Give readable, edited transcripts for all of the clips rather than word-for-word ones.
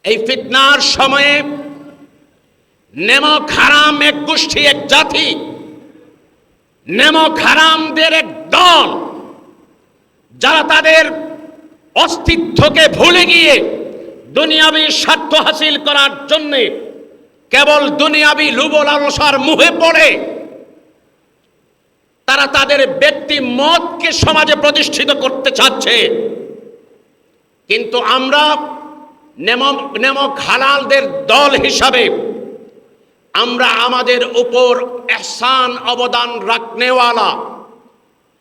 এই ফিতনার সময়ে নেমক হারাম এক গোষ্ঠী, এক জাতি, নেমক হারামদের এক দল, যারা তাদের অস্তিত্বকে ভুলে গিয়ে দুনিয়াবী স্বার্থ হাসিল করার জন্য কেবল দুনিয়াবী লোভ লালসার মুহে পড়ে তারা তাদের ব্যক্তি মতকে সমাজে প্রতিষ্ঠিত করতে চাচ্ছে। কিন্তু আমরা নেমক হালালদের দল হিসাবে আমরা আমাদের উপর এহসান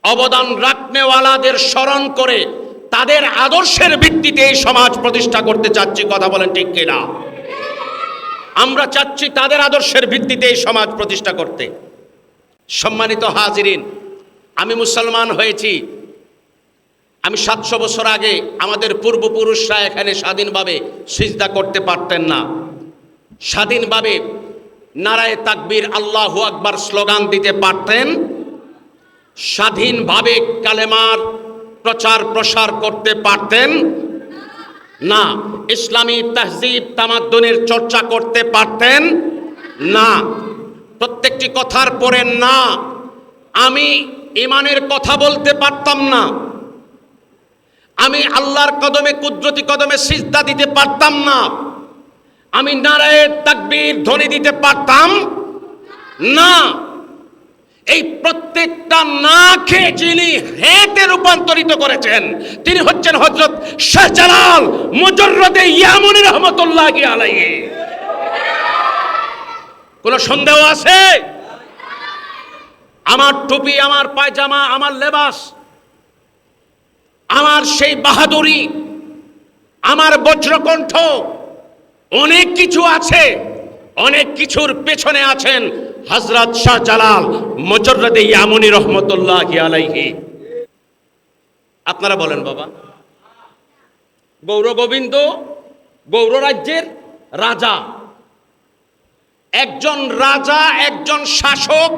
অবদান রাখনেওয়ালাদের স্মরণ করে তাদের আদর্শের ভিত্তিতে এই সমাজ প্রতিষ্ঠা করতে চাচ্ছি। কথা বলেন ঠিক কিনা? আমরা চাচ্ছি তাদের আদর্শের ভিত্তিতে এই সমাজ প্রতিষ্ঠা করতে। সম্মানিত হাজিরিন, আমি মুসলমান হয়েছি, আমি 700 বছর আগে আমাদের পূর্বপুরুষরা এখানে স্বাধীনভাবে সিজদা করতে পারতেন না, স্বাধীনভাবে নারায়ে তাকবীর আল্লাহু আকবার স্লোগান দিতে পারতেন, স্বাধীনভাবে কালেমার প্রচার প্রসার করতে পারতেন না, ইসলামী তাহজিব তামাদ্দুনের চর্চা করতে পারতেন না। প্রত্যেকটি কথার পরে না, আমি ঈমানের কথা বলতে পারতাম না, আমি আল্লাহর কদমে কুদরতি কদমে সিজদা দিতে পারতাম না, আমি নারায়ে তাকবীর ধ্বনি দিতে পারতাম না। এই প্রত্যেকটা নাকে যিনি হেতে রূপান্তরিত করেছেন তিনি হচ্ছেন হযরত শাহজালাল মুজাররদে ইয়ামানী রাহমাতুল্লাহি আলাইহি। কোন সন্দেহ আছে? আমার টুপি, আমার পায়জামা, আমার লেবাস, আমার সেই বাহাদুরি, আমার বজ্রকণ্ঠ, অনেক কিছু আছে, অনেক কিছুর পেছনে আছেন হযরত শাহজালাল মুজাররদে ইয়ামানী রাহমাতুল্লাহি আলাইহি। আপনারা বলেন বাবা, গৌরগোবিন্দ গৌর রাজ্যের রাজা, একজন রাজা, একজন শাসক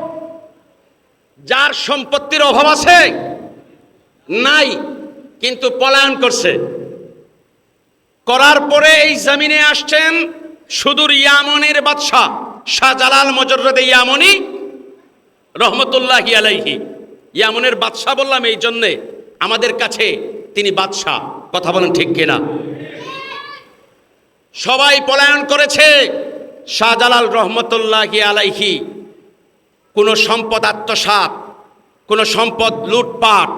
যার সম্পত্তির অভাব আছে নাই, কিন্তু পলায়ন করছে, করার পরে এই জমিনে আসছেন সুদূর ইয়ামানের বাদশাহ শাহজালাল মুজাররদে ইয়ামানী রহমতুল্লাহি আলাইহি। ইয়ামানের বাদশাহ বললাম এই জন্যে, আমাদের কাছে তিনি বাদশাহ। কথা বলেন ঠিক কিনা? সবাই পলায়ন করেছে, শাহজালাল রহমতুল্লাহি আলাইহি কোনো সম্পদ আত্মসাৎ, কোনো সম্পদ লুটপাট,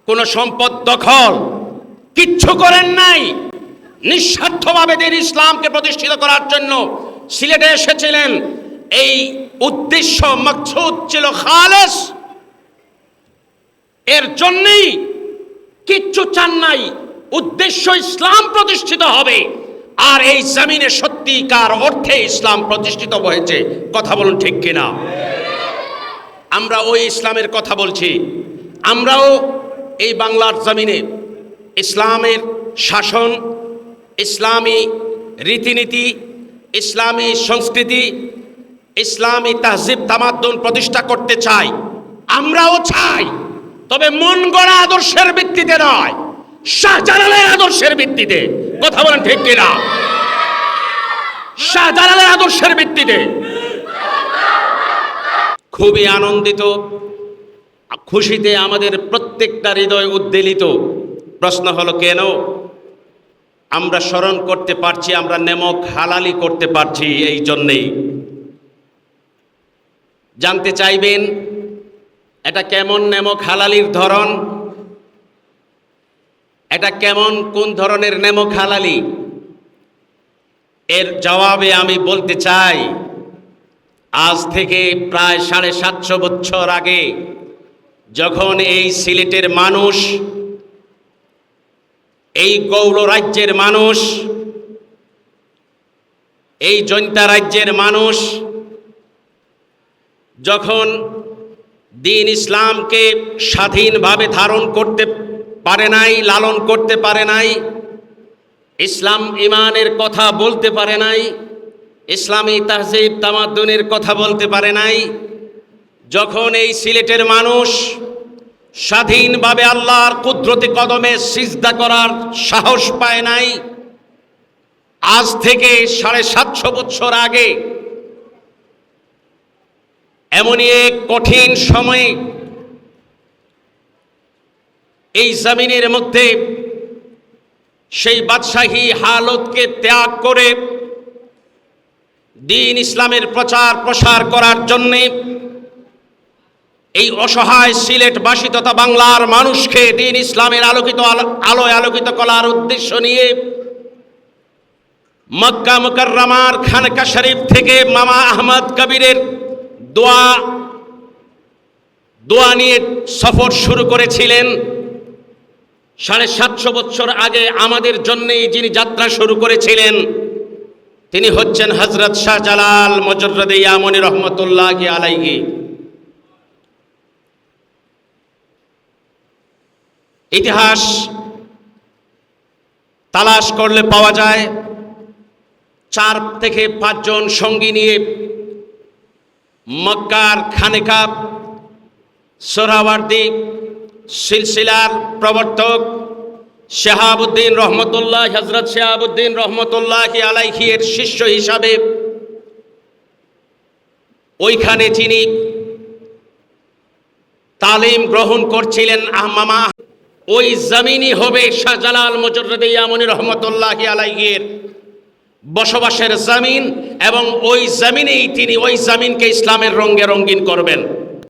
কোনো সম্পদ দখল কিচ্ছু করেন নাই। নিঃস্বার্থভাবে দিন ইসলামকে প্রতিষ্ঠিত করার জন্য সিলেটে এসেছিলেন। এই উদ্দেশ্য মাকসুদ ছিল খালেস, এর জন্যই কিচ্ছু চান নাই, উদ্দেশ্য ইসলাম প্রতিষ্ঠিত হবে, আর এই জমিনে সত্যিকার অর্থে ইসলাম প্রতিষ্ঠিত হয়েছে। কথা বলুন ঠিক কিনা? আমরা ওই ইসলামের কথা বলছি। আমরাও এই বাংলার জমিনে ইসলামের শাসন, ইসলামী রীতিনীতি, ইসলামী সংস্কৃতি, ইসলামী তাহজিব তামাদ্দুন প্রতিষ্ঠা করতে চাই। আমরাও চাই, তবে মন গড়া আদর্শের ভিত্তিতে নয়, শাহজালালের আদর্শের ভিত্তিতে। কথা বলেন ঠিক কিনা? শাহজালালের আদর্শের ভিত্তিতে। খুবই আনন্দিত, খুশিতে আমাদের প্রত্যেকটা হৃদয় উদ্বেলিত। প্রশ্ন হলো কেন আমরা স্মরণ করতে পারছি, আমরা নেমক হালালি করতে পারছি? এই জন্যেই। জানতে চাইবেন এটা কেমন নেমক হালালির ধরন, এটা কেমন, কোন ধরনের নেমক হালালি? এর জবাবে আমি বলতে চাই, আজ থেকে প্রায় 750 বছর আগে যখন এই সিলেটের মানুষ, এই গৌড় রাজ্যের মানুষ, এই জৈন্তা রাজ্যের মানুষ যখন দ্বীন ইসলামকে স্বাধীনভাবে ধারণ করতে পারে নাই, লালন করতে পারে নাই, ইসলাম ঈমানের কথা বলতে পারে নাই, ইসলামী তাহজিব তামাদ্দুনের কথা বলতে পারে নাই, যখন এই সিলেটের মানুষ স্বাধীনভাবে আল্লাহর কুদরতি কদমে সিজদা করার সাহস পায় নাই, আজ থেকে 750 বছর আগে এমনই এক কঠিন সময়ে এই জমিনের মধ্যে সেই বাদশাহী হালতকে ত্যাগ করে দ্বীন ইসলামের প্রচার প্রসার করার জন্যে এই অসহায় সিলেটবাসী তথা বাংলার মানুষকে দ্বীন ইসলামের আলোয় আলোকিত করার উদ্দেশ্য নিয়ে মক্কা মুকাররমার খানকা শরীফ থেকে মামা আহমদ কবিরের দোয়া নিয়ে সফর শুরু করেছিলেন। 750 বছর আগে আমাদের জন্যই যিনি যাত্রা শুরু করেছিলেন তিনি হচ্ছেন হযরত শাহজালাল মুজাররদ ইয়ামানি রহমতুল্লাহি আলাইহি। ইতিহাস তালাশ করলে পাওয়া যায় 4 থেকে 5 জন সঙ্গী নিয়ে মক্কার খানেকা সোহরাওয়ার্দী সিলসিলার প্রবর্তক শিহাবুদ্দিন রহমতুল্লাহ হযরত শিহাবুদ্দিন রহমতুল্লাহি আলাইহি এর শিষ্য হিসাবে ওইখানে যিনি তালিম গ্রহণ করছিলেন মামা ওই জমিনই হবে শাহজালাল মুজাররদ ইয়ামানি রহমতুল্লাহি আলাইহি এর বসবাসের জমিন, এবং ওই জমিনেই তিনি ওই জমিনকে ইসলামের রঙে রঙিন করবেন।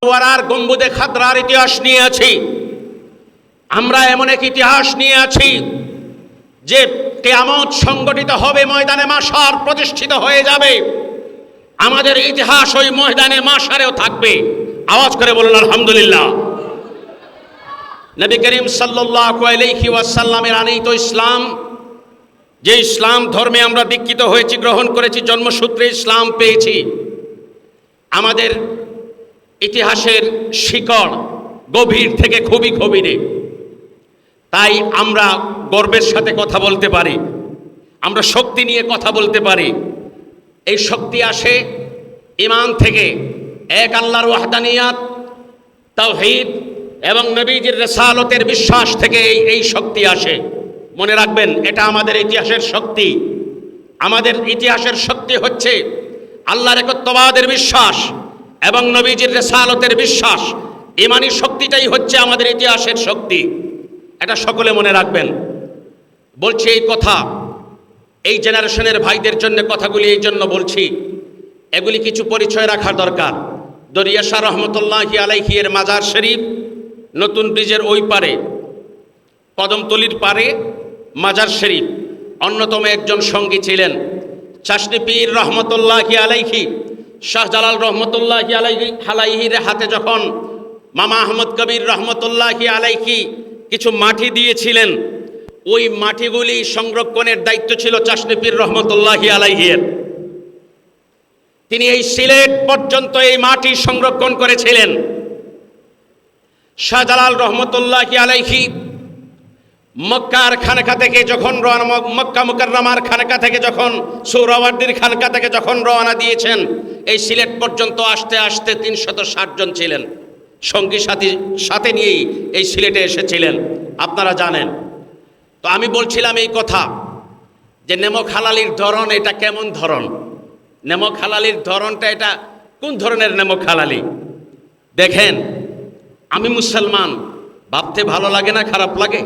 ওয়ারার গম্বুদে খাদরার ইতিহাস নিয়ে আছি আমরা, এমন এক ইতিহাস নিয়ে আছি যে কিয়ামত সংগঠিত হবে, ময়দানে মাশার প্রতিষ্ঠিত হয়ে যাবে। আমাদের ইতিহাস ওই ময়দানে মাশারেও থাকবে। আওয়াজ করে বলুন আলহামদুলিল্লাহ। নবী করিম সাল্লাল্লাহু আলাইহি ওয়াসাল্লামের আনীত ইসলাম, যে ইসলাম ধর্মে আমরা দীক্ষিত হয়েছি, গ্রহণ করেছি, জন্মসূত্রে ইসলাম পেয়েছি, আমাদের ইতিহাসের শিকড় গভীর থেকে খুবই গভীরে। তাই আমরা গর্বের সাথে কথা বলতে পারি, আমরা শক্তি নিয়ে কথা বলতে পারি। এই শক্তি আসে ঈমান থেকে, এক আল্লাহর ওয়াহদানিয়াত, তাওহীদ এবং নবীজির রিসালাতের বিশ্বাস থেকে এই শক্তি আসে। মনে রাখবেন, এটা আমাদের ইতিহাসের শক্তি। আমাদের ইতিহাসের শক্তি হচ্ছে আল্লাহর একত্ববাদের বিশ্বাস এবং নবীজির রিসালাতের বিশ্বাস। ঈমানি শক্তিটাই হচ্ছে আমাদের ইতিহাসের শক্তি। এটা সকলে মনে রাখবেন। বলছি এই কথা এই জেনারেশনের ভাইদের জন্য, কথাগুলি এই জন্য বলছি, এগুলি কিছু পরিচয় রাখার দরকার। দরিয়া শাহ রহমতুল্লাহি আলাইহি এর মাজার শরীফ নতুন ব্রিজের ওই পারে, কদমতলির পারে মাজার শরীফ, অন্যতম একজন সঙ্গী ছিলেন চাশনি পীর রহমতুল্লাহি আলাইহি। শাহজালাল রহমতুল্লাহি আলাইহির হাতে যখন মামা আহমদ কবির রহমতুল্লাহি আলাইহি কিছু মাটি দিয়েছিলেন, ওই মাটিগুলি সংরক্ষণের দায়িত্ব ছিল চাশনি পীর রহমতুল্লাহি আলাইহির। তিনি এই সিলেট পর্যন্ত এই মাটি সংরক্ষণ করেছিলেন। শাহজালাল রহমতুল্লাহি আলাইহি মক্কার খানকা থেকে যখন মক্কা মুকাররমার খানকা থেকে যখন সোহরাওয়ার্দীর খানকা থেকে যখন রওনা দিয়েছেন, এই সিলেট পর্যন্ত আসতে আসতে 360 জন ছিলেন, সঙ্গী সাথে নিয়েই এই সিলেটে এসেছিলেন, আপনারা জানেন। তো আমি বলছিলাম এই কথা যে নেমক হালালির ধরন এটা কেমন ধরন, নেমক হালালির ধরনটা এটা কোন ধরনের নেমক হালালি। দেখেন, আমি মুসলমান, ভাবতে ভালো লাগে না খারাপ লাগে?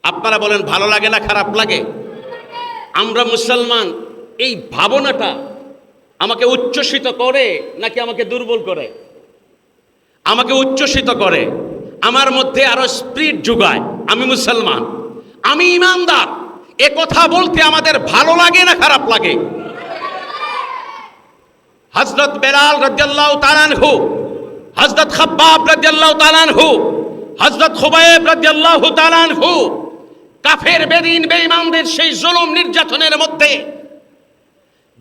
আপনারা বলেন ভালো লাগে না খারাপ লাগে? আমরা মুসলমান, এই ভাবনাটা আমাকে উচ্ছ্বসিত করে নাকি আমাকে দুর্বল করে? আমাকে উচ্ছ্বসিত করে, আমার মধ্যে আরো স্পিরিট যোগায়। আমি মুসলমান, আমি ঈমানদার, এ কথা বলতে আমাদের ভালো লাগে না খারাপ লাগে? হযরত বেলাল রাদিয়াল্লাহু তাআলা আনহু, হযরত খাব্বাব রাদিয়াল্লাহু তাআলা আনহু, হযরত খুবাইব রাদিয়াল্লাহু তাআলা আনহু কাফের বেদিন বেঈমানদের সেই জুলুম নির্যাতনের মধ্যে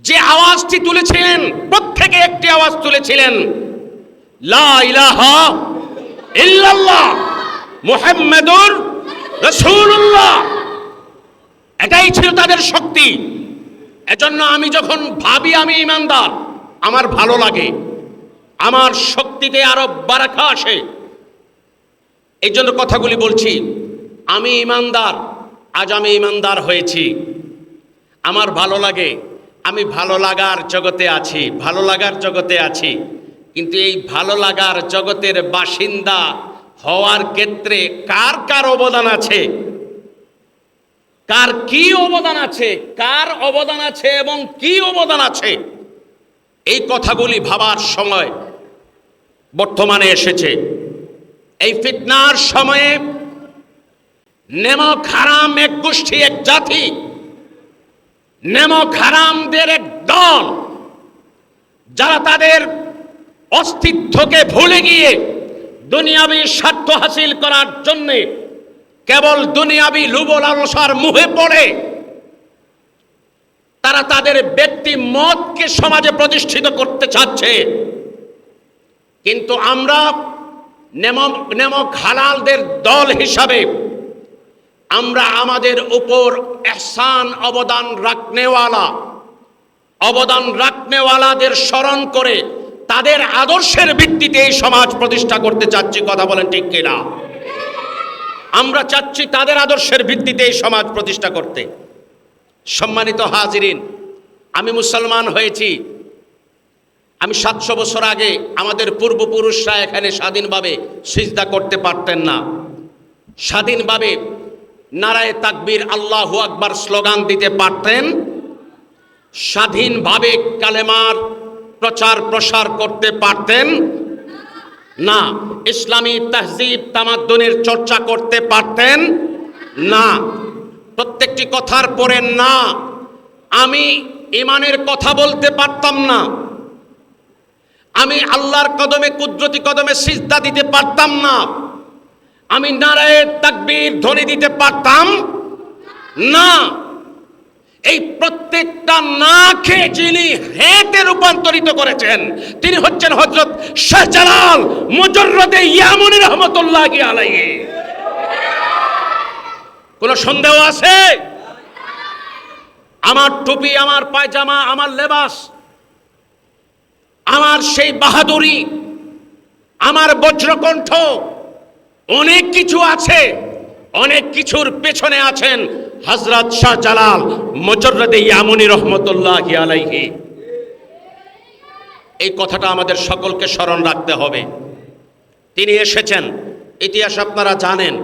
যে আওয়াজটি তুলেছিলেন, প্রত্যেকে একটি আওয়াজ তুলেছিলেন, লা ইলাহা ইল্লাল্লাহ মুহাম্মাদুর রাসূলুল্লাহ। এটাই ছিল তাদের শক্তি। এজন্য আমি যখন ভাবি আমি ঈমানদার, আমার ভালো লাগে, আমার শক্তিতে আরো বারাকা আসে। এই জন্য কথাগুলি বলছি। আমি ঈমানদার, আজ আমি ঈমানদার হয়েছি। আমার ভালো লাগে, আমি ভালো লাগার জগতে আছি, ভালো লাগার জগতে আছি। কিন্তু এই ভালো লাগার জগতের বাসিন্দা হওয়ার ক্ষেত্রে কার কার অবদান আছে, কার কি অবদান আছে, কার অবদান আছে এবং কি অবদান আছে, এই কথাগুলি ভাবার সময় বর্তমানে এসেছে। এই ফিতনার সময়ে নেমক হারাম এক গোষ্ঠী, এক জাতি, নেমক হারামদের এক দল, যারা তাদের অস্তিত্বকে ভুলে গিয়ে দুনিয়াবী স্বার্থ হাসিল করার জন্য কেবল দুনিয়াবী লোভ লালসার মুহে পড়ে তারা তাদের ব্যক্তি মতকে সমাজে প্রতিষ্ঠিত করতে চাচ্ছে। কিন্তু আমরা নেমক হালালদের দল হিসাবে আমরা আমাদের উপর এহসান অবদান রাখনেওয়ালাদের স্মরণ করে তাদের আদর্শের ভিত্তিতে এই সমাজ প্রতিষ্ঠা করতে চাচ্ছি। কথা বলেন ঠিক কিনা? আমরা চাচ্ছি তাদের আদর্শের ভিত্তিতে এই সমাজ প্রতিষ্ঠা করতে। সম্মানিত হাজিরিন, আমি মুসলমান হয়েছি, আমি 700 বছর আগে আমাদের পূর্বপুরুষরা এখানে স্বাধীনভাবে সিজদা করতে পারতেন না, স্বাধীনভাবে নারায়ে তাকবীর আল্লাহু আকবার স্লোগান দিতে পারতেন, স্বাধীনভাবে কালেমার প্রচার প্রসার করতে পারতেন না, ইসলামী তাহজিব তামাদ্দুনের চর্চা করতে পারতেন না। প্রত্যেকটি কথার পরে না, আমি ঈমানের কথা বলতে পারতাম না, আমি আল্লাহর কদমে কুদরতি কদমে সিজদা দিতে পারতাম না, আমি নারায়ে তাকবীর ধ্বনি দিতে পারতাম না। এই প্রত্যেকটা নাকে যিনি হেতে রূপান্তরিত করেছেন তিনি হচ্ছেন হযরত শাহজালাল মুজাররদে ইয়ামানী রাহমাতুল্লাহি আলাইহি। কোন সন্দেহ আছে? আমার টুপি, আমার পায়জামা, আমার লেবাস, আমার সেই বাহাদুরি, আমার বজ্রকণ্ঠ, অনেক কিছু আছে, অনেক কিছুর পেছনে আছেন হযরত শাহজালাল মুজাররদে ইয়ামানী রাহমাতুল্লাহি আলাইহি। এই কথাটা আমাদের সকলকে স্মরণ রাখতে হবে। তিনি এসেছেন, ইতিহাস আপনারা জানেন,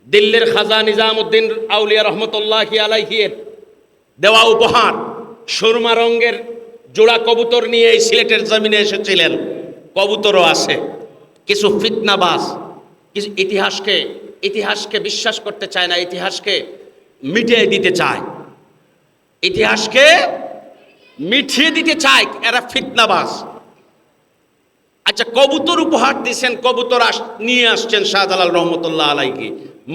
দিল্লির খাজা নিজামউদ্দিন আউলিয়া রহমতুল্লাহি আলাইহির দেওয়া উপহার সুরমা রঙের জোড়া কবুতর নিয়ে এই সিলেটের জমিনে এসেছিলেন। কবুতরও আছে। কিছু ফিতনাবাজ, কিছু ইতিহাসকে বিশ্বাস করতে চায় না, ইতিহাসকে মিটিয়ে দিতে চায়, ইতিহাসকে মিঠিয়ে দিতে চায়, এরা ফিতনাবাজ। আচ্ছা, কবুতর উপহার দিয়েছেন, কবুতর নিয়ে আসছেন শাহজালাল রহমতুল্লাহ আলাইহি।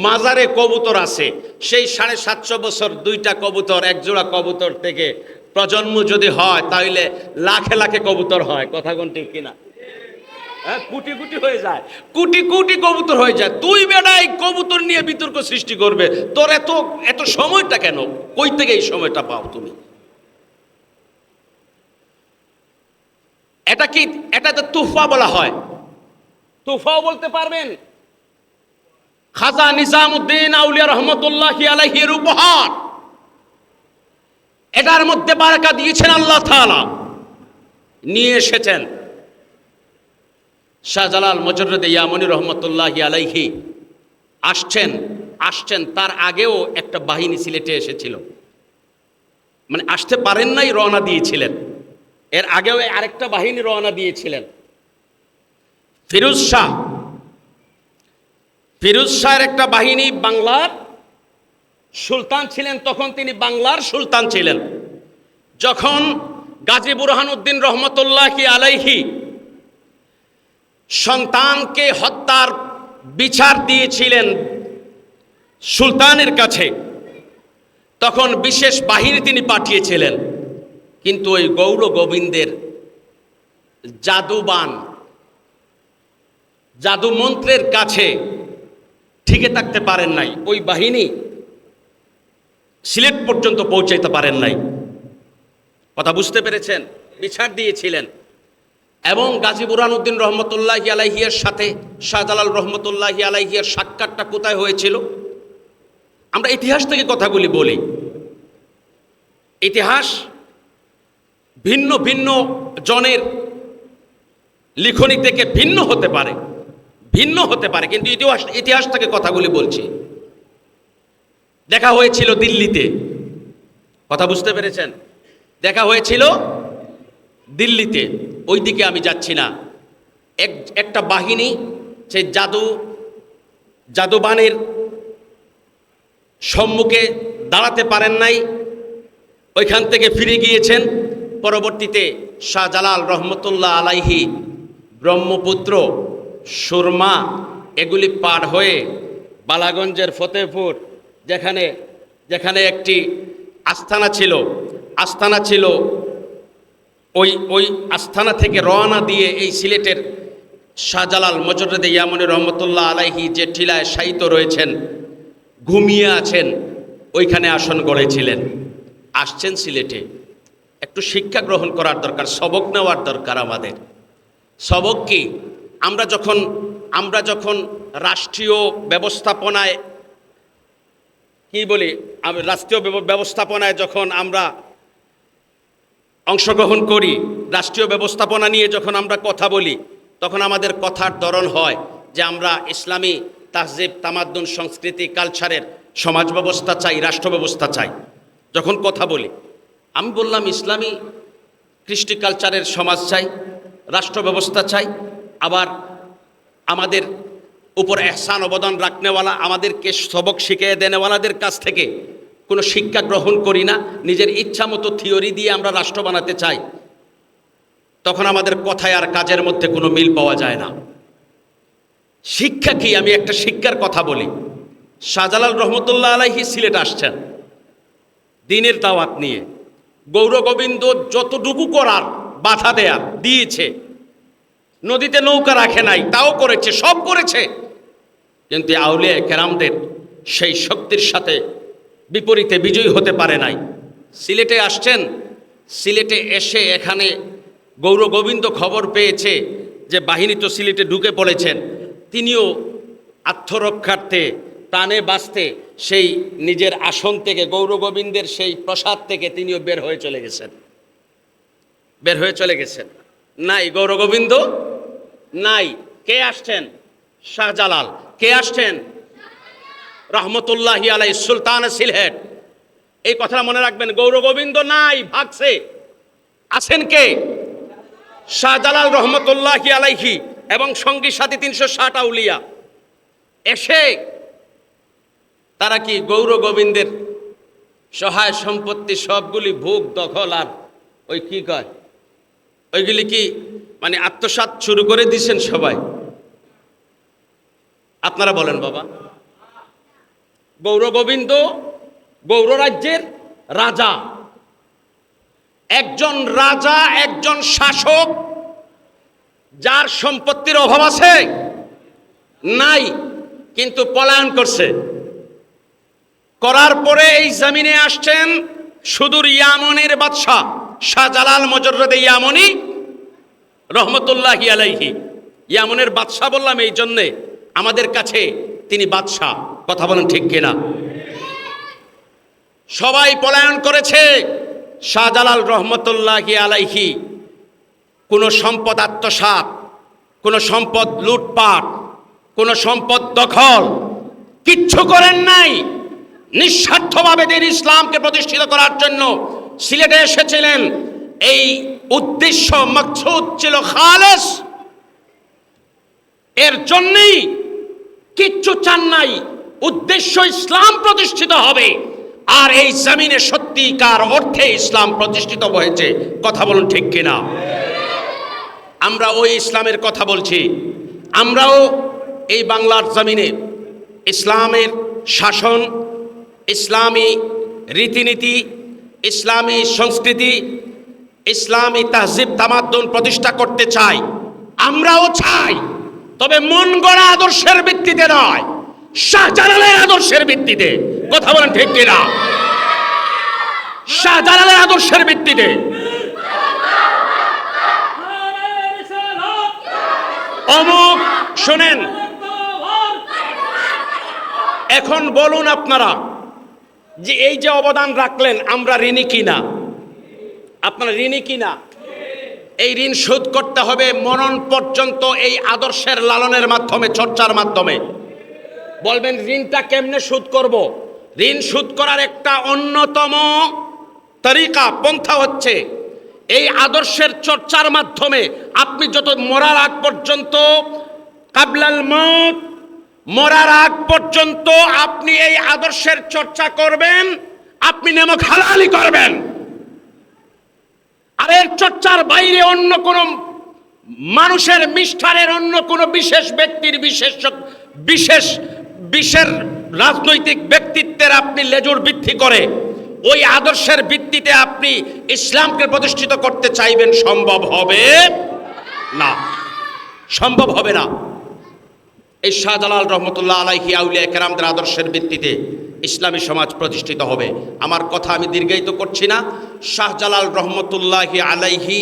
মাজারে কবুতর আছে, সেই 750 বছর 2টা কবুতর, এক জোড়া কবুতর থেকে প্রজন্ম যদি হয় তাহলে লাখে লাখে কবুতর হয়। কথা কোন ঠিক কিনা? হ্যাঁ, কোটি কোটি হয়ে যায়, কোটি কোটি কবুতর হয়ে যায়। তুই বেটা এই কবুতর নিয়ে বিতর্ক সৃষ্টি করবে, তোর এত সময়টা কেন? কই থেকে এই সময়টা পাও তুমি? এটা কি, এটা তো তুফা বলা হয়। তুফাও বলতে পারবেন। খাজা নিজামউদ্দিন আউলিয়া রহমতুল্লাহি আলাইহির উপহার, এটার মধ্যে বারাকা দিয়েছেন আল্লাহ তাআলা। নিয়ে এসেছেন শাহজালাল মুজাররদে ইয়ামানী রহমতুল্লাহি আলাইহি। আসছেন তার আগেও একটা বাহিনী সিলেটে এসেছিল, মানে আসতে পারেন নাই, রওনা দিয়েছিলেন। এর আগেও আরেকটা বাহিনী রওনা দিয়েছিলেন। ফিরোজ শাহের একটা বাহিনী বাংলার সুলতান ছিলেন, তখন তিনি বাংলার সুলতান ছিলেন। যখন গাজী বুরহানুদ্দিন রহমতুল্লাহি আলাইহি সন্তানকে হত্যার বিচার দিয়েছিলেন সুলতানের কাছে, তখন বিশেষ বাহিনী তিনি পাঠিয়েছিলেন। কিন্তু ওই গৌর গোবিন্দের জাদু মন্ত্রের কাছে টিকে থাকতে পারেন নাই, ওই বাহিনী সিলেট পর্যন্ত পৌঁছাইতে পারেন নাই। কথা বুঝতে পেরেছেন? বিচার দিয়েছিলেন। এবং গাজী বুরহানুদ্দিন রহমতুল্লাহি আলাইহির সাথে শাহজালাল রহমতুল্লাহি আলাইহির সাক্ষাৎটা কোথায় হয়েছিল? আমরা ইতিহাস থেকে কথাগুলি বলি। ইতিহাস ভিন্ন ভিন্ন জনের লিখনি থেকে ভিন্ন হতে পারে, কিন্তু ইতিহাস থেকে কথাগুলি বলছি। দেখা হয়েছিল দিল্লিতে, কথা বুঝতে পেরেছেন? দেখা হয়েছিল দিল্লিতে, ওই দিকে আমি যাচ্ছি না। একটা বাহিনী সেই জাদুবানের সম্মুখে দাঁড়াতে পারেন নাই, ওইখান থেকে ফিরে গিয়েছেন। পরবর্তীতে শাহজালাল রহমতুল্লাহ আলাইহি ব্রহ্মপুত্র, সুরমা এগুলি পার হয়ে বালাগঞ্জের ফতেহপুর, যেখানে একটি আস্তানা ছিল, ওই আস্তানা থেকে রওনা দিয়ে এই সিলেটের শাহজালাল মজরুদে ইয়ামনি রহমতুল্লাহ আলাইহি যে টিলায় শায়িত রয়েছেন, ঘুমিয়ে আছেন, ওইখানে আসন গড়েছিলেন। আসছেন সিলেটে, একটু শিক্ষা গ্রহণ করার দরকার, সবক নেওয়ার দরকার আমাদের। সবক কি? আমরা যখন রাষ্ট্রীয় ব্যবস্থাপনায় রাষ্ট্রীয় ব্যবস্থাপনায় যখন আমরা অংশগ্রহণ করি, রাষ্ট্রীয় ব্যবস্থাপনা নিয়ে যখন আমরা কথা বলি, তখন আমাদের কথার ধরন হয় যে আমরা ইসলামী তাহজিব, তামাদ্দুন, সংস্কৃতি, কালচারের সমাজ ব্যবস্থা চাই, রাষ্ট্র ব্যবস্থা চাই। যখন কথা বলি, আমি বললাম ইসলামী কৃষ্টি কালচারের সমাজ চাই, রাষ্ট্র ব্যবস্থা চাই, আবার আমাদের উপর এহসান অবদান রাখনেওয়ালা, আমাদেরকে সবক শিখিয়ে দেনেওয়ালাদের কাছ থেকে কোনো শিক্ষা গ্রহণ করি না, নিজের ইচ্ছা মতো থিওরি দিয়ে আমরা রাষ্ট্র বানাতে চাই। তখন আমাদের কথায় আর কাজের মধ্যে কোনো মিল পাওয়া যায় না। শিক্ষা কি? আমি একটা শিক্ষার কথা বলি। শাহজালাল রহমতুল্লাহ আলাইহি সিলেট আসছেন দিনের দাওয়াত নিয়ে, গৌরগোবিন্দ যতটুকু করার বাধা দেয়ার দিয়েছে, নদীতে নৌকা রাখে নাই, তাও করেছে, সব করেছে, কিন্তু আউলিয়া কেরামদের সেই শক্তির সাথে বিপরীতে বিজয়ী হতে পারে নাই। সিলেটে আসছেন, সিলেটে এসে এখানে গৌরগোবিন্দ খবর পেয়েছে যে বাহিনী তো সিলেটে ঢুকে পড়েছেন, তিনিও আত্মরক্ষার্থে প্রাণে বাঁচতে সেই নিজের আসন থেকে, গৌরগোবিন্দের সেই প্রসাদ থেকে তিনিও বের হয়ে চলে গেছেন। নাই গৌরগোবিন্দ নাই। কে আসছেন? শাহজালাল। কে আসছেন? রহমতুল্লাহি আলাইহি, সুলতান সিলেট। এই কথাটা মনে রাখবেন, গৌরগোবিন্দ নাই, ভাগছে। আছেন কে? শাহজালাল রহমতুল্লাহি আলাইহি এবং সঙ্গী সাথী 360 আউলিয়া। এসে তারা কি গৌরগোবিন্দের সহায় সম্পত্তি সবগুলি ভোগ দখল আর ওই কি কয়, ওইগুলি কি মানে আত্মসাৎ শুরু করে দিয়েছেন সবাই? আপনারা বলেন বাবা। গৌরগোবিন্দ গৌর রাজ্যের রাজা, একজন রাজা, একজন শাসক, যার সম্পত্তির অভাব আছে নাই, কিন্তু পলায়ন করছে। করার পরে এই জমিনে আসছেন সুদূর ইয়ামনের বাদশাহ শাহজালাল মজরুদে ইয়ামনি রহমতুল্লাহি আলাইহি। ইয়ামনের বাদশাহ বললাম এই জন্যে, আমাদের কাছে তিনি বাদশাহ। কথা বলেন ঠিক কিনা? সবাই পলায়ন করেছে, শাহজালাল রহমতুল্লাহি আলাইহি কোনো সম্পদ আত্মসাৎ, কোনো সম্পদ লুটপাট, কোনো সম্পদ দখল কিচ্ছু করেন নাই। নিঃস্বার্থভাবে দিন ইসলামকে প্রতিষ্ঠিত করার জন্য সিলেটে এসেছিলেন। এই উদ্দেশ্য, মাকসুদ ছিল খালেস। এর জন্যই কিচ্ছু চান নাই, উদ্দেশ্য ইসলাম প্রতিষ্ঠিত হবে। আর এই জমিনে সত্যিকার অর্থে ইসলাম প্রতিষ্ঠিত হয়েছে। কথা বলুন ঠিক কিনা? আমরা ওই ইসলামের কথা বলছি। আমরাও এই বাংলার জমিনে ইসলামের শাসন, ইসলামী রীতিনীতি, ইসলামী সংস্কৃতি, ইসলামী তাহজিব তামাদ্দুন প্রতিষ্ঠা করতে চাই। আমরাও চাই, তবে মন গড়া আদর্শের ভিত্তিতে নয়, শাহজালালের আদর্শের ভিত্তিতে। কথা বলেন ঠিক কিনা? শাহজালালের আদর্শের ভিত্তিতে। অমুক শোনেন, এখন বলুন আপনারা, যে এই যে অবদান রাখলেন, আমরা ঋণী কিনা? আপনারা ঋণী কিনা? এই ঋণ শোধ করতে হবে মরণ পর্যন্ত, এই আদর্শের লালনের মাধ্যমে, চর্চার মাধ্যমে। বলবেন ঋণটা কেমনে শোধ করব? ঋণ শোধ করার একটা অন্যতম তরিকা, পন্থা হচ্ছে এই আদর্শের চর্চার মাধ্যমে। আপনি যত মরার আগ পর্যন্ত, কাবলাল মউত, মরার আগ পর্যন্ত আপনি এই আদর্শের চর্চা করবেন, আপনি নেমক হালালি করবেন। আর এর চর্চার বাইরে অন্য কোন মানুষের মিষ্ঠারের, অন্য কোন বিশেষ ব্যক্তির, বিশেষ রাজনৈতিক ব্যক্তিত্বের আপনি লেজুর বৃদ্ধি করে ওই আদর্শের ভিত্তিতে আপনি ইসলামকে প্রতিষ্ঠিত করতে চাইবেন, সম্ভব হবে না, সম্ভব হবে না। এই শাহজালাল রহমতুল্লাহ আলাইহি আউলিয়া কেরামদের আদর্শের ভিত্তিতে ইসলামী সমাজ প্রতিষ্ঠিত হবে। আমার কথা আমি দীর্ঘায়িত করছি না। শাহজালাল রহমতুল্লাহি আলাইহি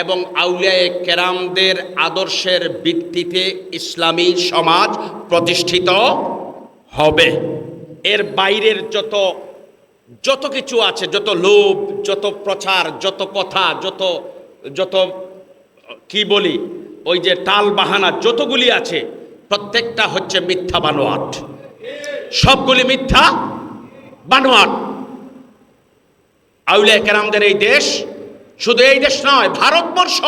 এবং আউলিয়া কেরামদের আদর্শের ভিত্তিতে ইসলামী সমাজ প্রতিষ্ঠিত হবে। এর বাইরের যত কিছু আছে, যত লোভ, যত প্রচার, যত কথা, যত কি বলি, ওই যে টাল বাহানা যতগুলি আছে, প্রত্যেকটা হচ্ছে মিথ্যা বানোয়াট, সবগুলি মিথ্যা বানোয়াট। আউলিয়া কেরামদের এই দেশ, শুধু এই দেশ নয়, ভারতবর্ষ,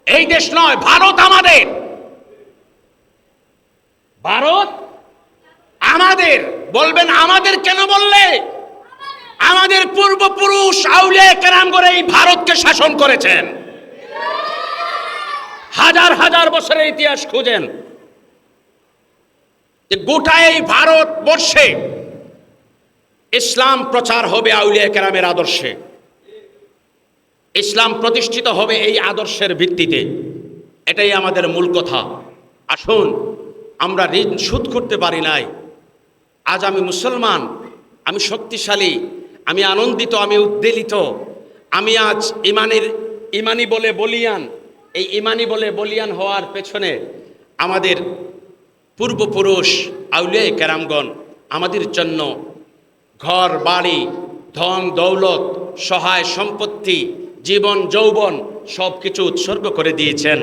এই দেশ নয়, ভারত আমাদের, ভারত আমাদের। বলবেন আমাদের কেন? বললে আমাদের পূর্বপুরুষ আউলিয়া কেরামগণ এই ভারতকে শাসন করেছেন। হাজার হাজার বছরের ইতিহাস খুঁজেন, যে গোটা এই ভারতবর্ষে ইসলাম প্রচার হবে আউলিয়া কেরামের আদর্শে, ইসলাম প্রতিষ্ঠিত হবে এই আদর্শের ভিত্তিতে। এটাই আমাদের মূল কথা। আসুন, আমরা ঋণ শোধ করতে পারি নাই, আজ আমি মুসলমান, আমি শক্তিশালী, আমি আনন্দিত, আমি উদ্বেলিত, আমি আজ ইমানি বলে বলিয়ান। এই ইমানি বলে বলিয়ান হওয়ার পেছনে আমাদের পূর্বপুরুষ আউলিয়া কেরামগণ আমাদের জন্য ঘর বাড়ি, ধন দৌলত, সহায় সম্পত্তি, জীবন যৌবন সব কিছু উৎসর্গ করে দিয়েছেন।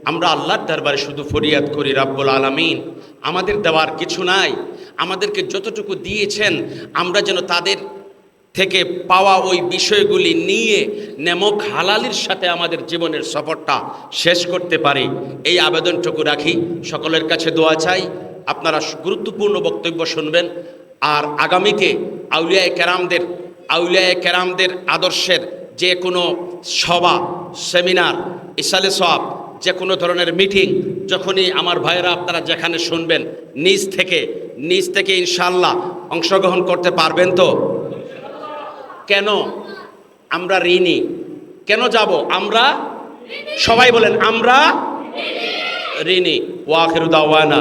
আমরা আল্লাহর দরবারে শুধু ফরিয়াদ করি, রাব্বুল আলামিন, আমাদের দেওয়ার কিছু নাই, আমাদেরকে যতটুকু দিয়েছেন আমরা যেন তাদের থেকে পাওয়া ওই বিষয়গুলি নিয়ে নেমক হালালির সাথে আমাদের জীবনের সফরটা শেষ করতে পারি, এই আবেদনটুকু রাখি। সকলের কাছে দোয়া চাই। আপনারা গুরুত্বপূর্ণ বক্তব্য শুনবেন। আর আগামীতে আউলিয়া কেরামদের আদর্শের যে কোনো সভা, সেমিনার, ইসালে সওয়াব, যে কোনো ধরনের মিটিং যখনই আমার ভাইয়েরা আপনারা যেখানে শুনবেন, নিজ থেকে ইনশাআল্লাহ অংশগ্রহণ করতে পারবেন তো? কেন? আমরা ঋণী। কেন যাব? আমরা সবাই বলেন আমরা ঋণী। ওয়া আখিরু দাওয়ানা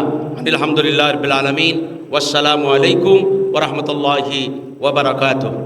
আলহামদুলিল্লাহি রাব্বিল আলামিন। ওয়াসসালামু আলাইকুম ওয়া রাহমাতুল্লাহি ওয়া বারাকাতুহু।